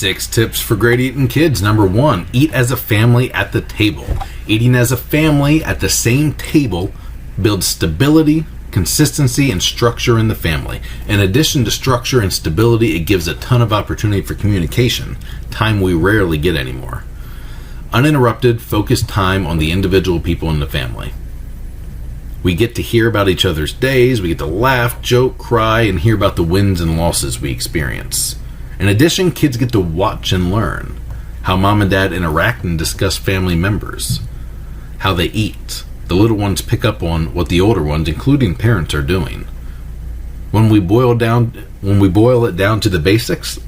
6 tips for great eating kids. Number 1, eat as a family at the table. Eating as a family at the same table builds stability, consistency, and structure in the family. In addition to structure and stability, it gives a ton of opportunity for communication, time we rarely get anymore. Uninterrupted, focused time on the individual people in the family. We get to hear about each other's days, we get to laugh, joke, cry, and hear about the wins and losses we experience. In addition, kids get to watch and learn how mom and dad interact and discuss family members, how they eat. The little ones pick up on what the older ones, including parents, are doing. When we boil it down to the basics,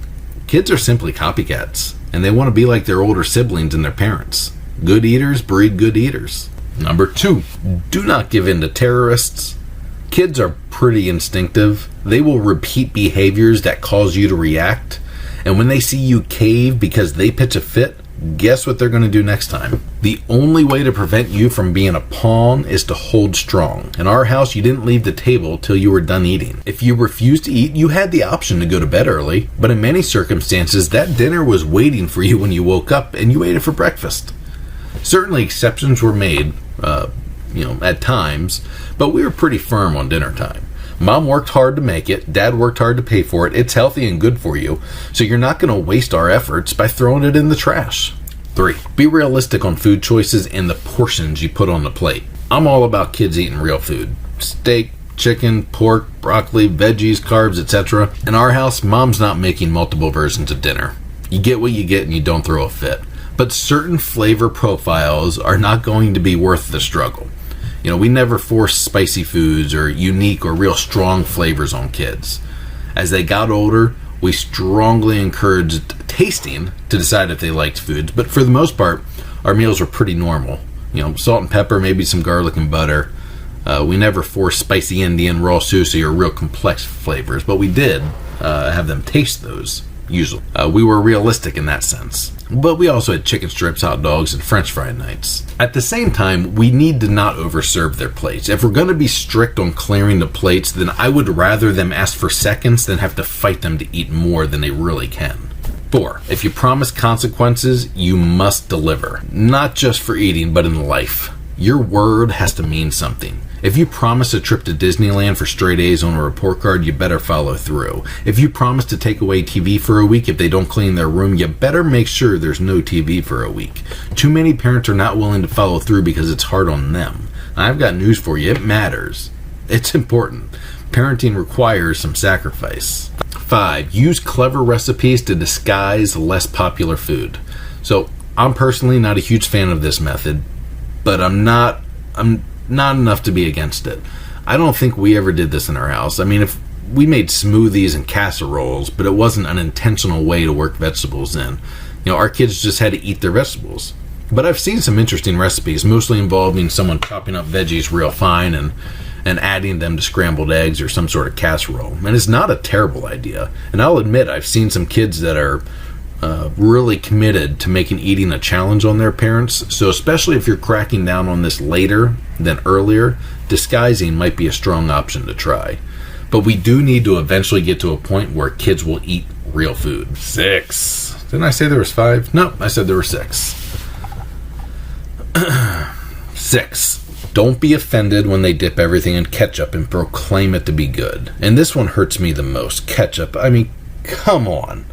kids are simply copycats, and they want to be like their older siblings and their parents. Good eaters breed good eaters. Number 2, do not give in to terrorists. Kids are pretty instinctive. They will repeat behaviors that cause you to react. And when they see you cave because they pitch a fit, guess what they're going to do next time? The only way to prevent you from being a pawn is to hold strong. In our house, you didn't leave the table till you were done eating. If you refused to eat, you had the option to go to bed early. But in many circumstances, that dinner was waiting for you when you woke up and you ate it for breakfast. Certainly exceptions were made, at times, but we were pretty firm on dinner time. Mom worked hard to make it. Dad worked hard to pay for it. It's healthy and good for you, so you're not going to waste our efforts by throwing it in the trash. 3, be realistic on food choices and the portions you put on the plate. I'm all about kids eating real food. Steak, chicken, pork, broccoli, veggies, carbs, etc. In our house, Mom's not making multiple versions of dinner. You get what you get and you don't throw a fit. But certain flavor profiles are not going to be worth the struggle. We never force spicy foods or unique or real strong flavors on kids. As they got older, we strongly encouraged tasting to decide if they liked foods, but for the most part, our meals were pretty normal. Salt and pepper, maybe some garlic and butter. We never forced spicy Indian, raw sushi, or real complex flavors, but we did have them taste those, usually. We were realistic in that sense. But we also had chicken strips, hot dogs, and french fry nights. At the same time, we need to not overserve their plates. If we're going to be strict on clearing the plates, then I would rather them ask for seconds than have to fight them to eat more than they really can. 4, if you promise consequences, you must deliver. Not just for eating, but in life. Your word has to mean something. If you promise a trip to Disneyland for straight A's on a report card, you better follow through. If you promise to take away TV for a week if they don't clean their room, you better make sure there's no TV for a week. Too many parents are not willing to follow through because it's hard on them. I've got news for you. It matters. It's important. Parenting requires some sacrifice. 5, use clever recipes to disguise less popular food. So, I'm personally not a huge fan of this method, but I'm not enough to be against it. I don't think we ever did this in our house. If we made smoothies and casseroles, but it wasn't an intentional way to work vegetables in. Our kids just had to eat their vegetables. But I've seen some interesting recipes, mostly involving someone chopping up veggies real fine and adding them to scrambled eggs or some sort of casserole. And it's not a terrible idea. And I'll admit, I've seen some kids that are really committed to making eating a challenge on their parents. So especially if you're cracking down on this later than earlier, disguising might be a strong option to try. But we do need to eventually get to a point where kids will eat real food. 6. Didn't I say there was 5? No, I said there were 6. 6. Don't be offended when they dip everything in ketchup and proclaim it to be good. And this one hurts me the most. Ketchup. Come on.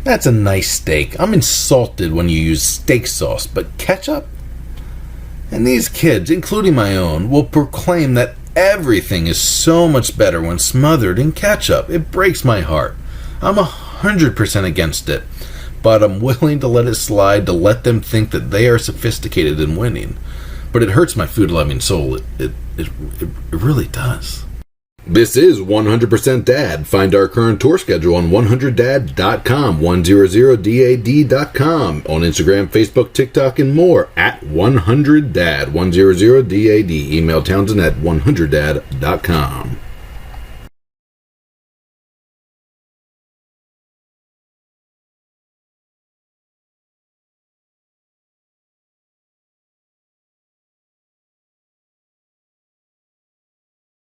That's a nice steak. I'm insulted when you use steak sauce, but ketchup? And these kids, including my own, will proclaim that everything is so much better when smothered in ketchup. It breaks my heart. I'm 100% against it, but I'm willing to let it slide to let them think that they are sophisticated in winning. But it hurts my food-loving soul. It really does. This is 100% Dad. Find our current tour schedule on 100dad.com, 100dad.com, on Instagram, Facebook, TikTok, and more at 100dad, 100dad. Email Townsend at 100dad.com.